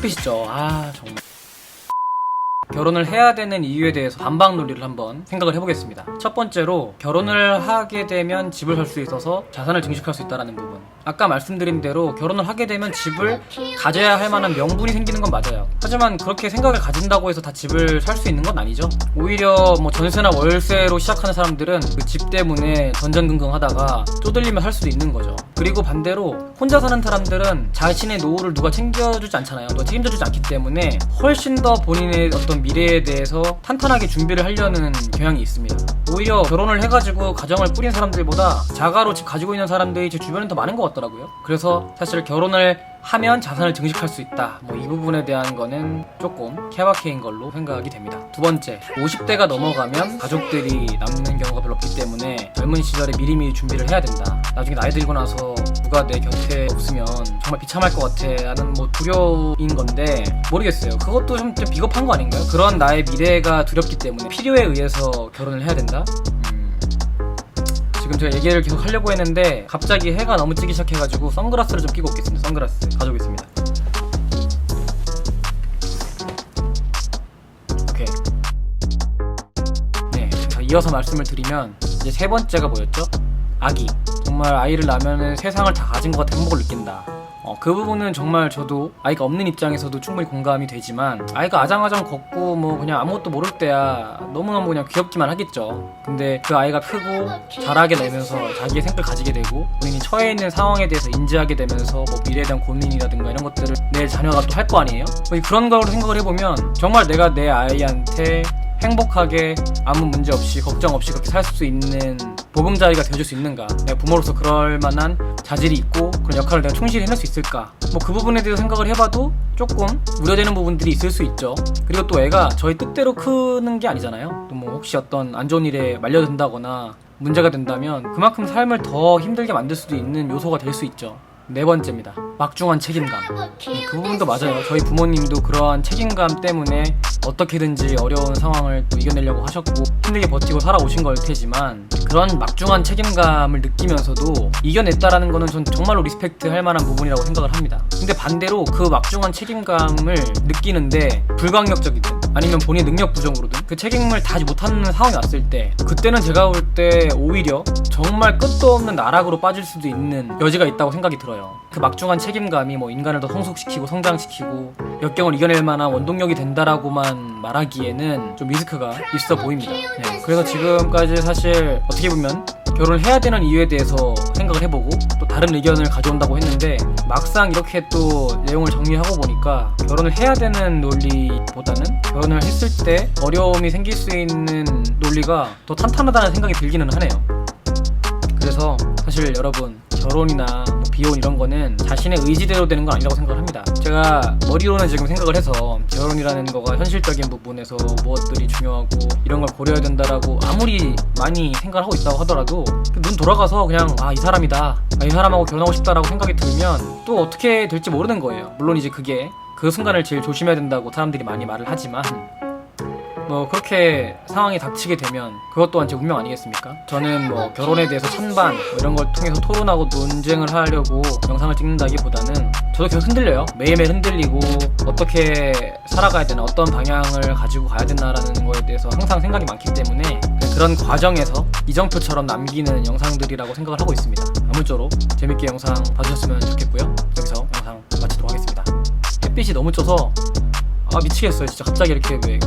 햇빛이죠. 정말 결혼을 해야 되는 이유에 대해서 반박 논리를 한번 생각을 해보겠습니다. 첫 번째로 결혼을 하게 되면 집을 살 수 있어서 자산을 증식할 수 있다는 부분. 아까 말씀드린 대로 결혼을 하게 되면 집을 가져야 할 만한 명분이 생기는 건 맞아요. 하지만 그렇게 생각을 가진다고 해서 다 집을 살 수 있는 건 아니죠. 오히려 뭐 전세나 월세로 시작하는 사람들은 그 집 때문에 전전긍긍 하다가 쪼들리면 살 수도 있는 거죠. 그리고 반대로 혼자 사는 사람들은 자신의 노후를 누가 챙겨주지 않잖아요. 누가 책임져주지 않기 때문에 훨씬 더 본인의 어떤 미래에 대해서 탄탄하게 준비를 하려는 경향이 있습니다. 오히려 결혼을 해가지고 가정을 꾸린 사람들보다 자가로 집 가지고 있는 사람들이 제 주변에 더 많은 것 같더라고요. 그래서 사실 결혼을 하면 자산을 증식할 수 있다, 뭐 이 부분에 대한 거는 조금 케바케인 걸로 생각이 됩니다. 두 번째, 50대가 넘어가면 가족들이 남는 경우가 별로 없기 때문에 젊은 시절에 미리미리 준비를 해야 된다. 나중에 나이 들고 나서 누가 내 곁에 없으면 정말 비참할 것 같아 하는 뭐 두려움인 건데, 모르겠어요. 그것도 좀 비겁한 거 아닌가요? 그런 나의 미래가 두렵기 때문에 필요에 의해서 결혼을 해야 된다? 지금 제가 얘기를 계속 하려고 했는데 갑자기 해가 너무 찌기 시작해가지고 선글라스를 좀 끼고 오겠습니다. 선글라스 가지고 있습니다. 오케이. 네, 자, 이어서 말씀을 드리면 이제 세 번째가 뭐였죠? 아기. 정말 아이를 낳으면 세상을 다 가진 것 같은 행복을 느낀다. 그 부분은 정말 저도 아이가 없는 입장에서도 충분히 공감이 되지만, 아이가 아장아장 걷고 뭐 그냥 아무것도 모를 때야 너무너무 그냥 귀엽기만 하겠죠. 근데 그 아이가 크고 자라게 되면서 자기의 생각을 가지게 되고 본인이 처해 있는 상황에 대해서 인지하게 되면서 뭐 미래에 대한 고민이라든가 이런 것들을 내 자녀가 또 할 거 아니에요? 그런 거로 생각을 해보면 정말 내가 내 아이한테 행복하게 아무 문제 없이 걱정 없이 그렇게 살 수 있는 보금자리가 되어줄 수 있는가, 내가 부모로서 그럴 만한 자질이 있고 그런 역할을 내가 충실히 해낼 수 있을까, 뭐 그 부분에 대해서 생각을 해봐도 조금 우려되는 부분들이 있을 수 있죠. 그리고 또 애가 저희 뜻대로 크는 게 아니잖아요. 또 뭐 혹시 어떤 안 좋은 일에 말려든다거나 문제가 된다면 그만큼 삶을 더 힘들게 만들 수도 있는 요소가 될 수 있죠. 네 번째입니다. 막중한 책임감. 그 부분도 맞아요. 저희 부모님도 그러한 책임감 때문에 어떻게든지 어려운 상황을 또 이겨내려고 하셨고 힘들게 버티고 살아오신 걸 테지만, 그런 막중한 책임감을 느끼면서도 이겨냈다라는 거는 전 정말로 리스펙트 할 만한 부분이라고 생각을 합니다. 근데 반대로 그 막중한 책임감을 느끼는데 불강력적이든 아니면 본인 능력 부족으로든 그 책임을 다하지 못하는 상황이 왔을 때, 그때는 제가 볼 때 오히려 정말 끝도 없는 나락으로 빠질 수도 있는 여지가 있다고 생각이 들어요. 그 막중한 책임감이 뭐 인간을 더 성숙시키고 성장시키고 역경을 이겨낼 만한 원동력이 된다라고만 말하기에는 좀 리스크가 있어 보입니다. 네, 그래서 지금까지 사실 어떻게 보면 결혼을 해야 되는 이유에 대해서 생각을 해보고 또 다른 의견을 가져온다고 했는데, 막상 이렇게 또 내용을 정리하고 보니까 결혼을 해야 되는 논리보다는 결혼을 했을 때 어려움이 생길 수 있는 논리가 더 탄탄하다는 생각이 들기는 하네요. 그래서 사실 여러분, 결혼이나 뭐 비혼 이런 거는 자신의 의지대로 되는 건 아니라고 생각을 합니다. 제가 머리로는 지금 생각을 해서 결혼이라는 거가 현실적인 부분에서 무엇들이 중요하고 이런 걸 고려해야 된다라고 아무리 많이 생각을 하고 있다고 하더라도 눈 돌아가서 그냥 이 사람이다, 이 사람하고 결혼하고 싶다라고 생각이 들면 또 어떻게 될지 모르는 거예요. 물론 이제 그게 그 순간을 제일 조심해야 된다고 사람들이 많이 말을 하지만, 뭐 그렇게 상황이 닥치게 되면 그것 또한 제 운명 아니겠습니까? 저는 뭐 결혼에 대해서 찬반 뭐 이런 걸 통해서 토론하고 논쟁을 하려고 영상을 찍는다기보다는 저도 계속 흔들려요. 매일매일 흔들리고 어떻게 살아가야 되나, 어떤 방향을 가지고 가야 되나라는 거에 대해서 항상 생각이 많기 때문에 그런 과정에서 이정표처럼 남기는 영상들이라고 생각을 하고 있습니다. 아무쪼록 재밌게 영상 봐주셨으면 좋겠고요. 여기서 영상 마치도록 하겠습니다. 햇빛이 너무 쪄서 미치겠어요. 진짜 갑자기 이렇게 왜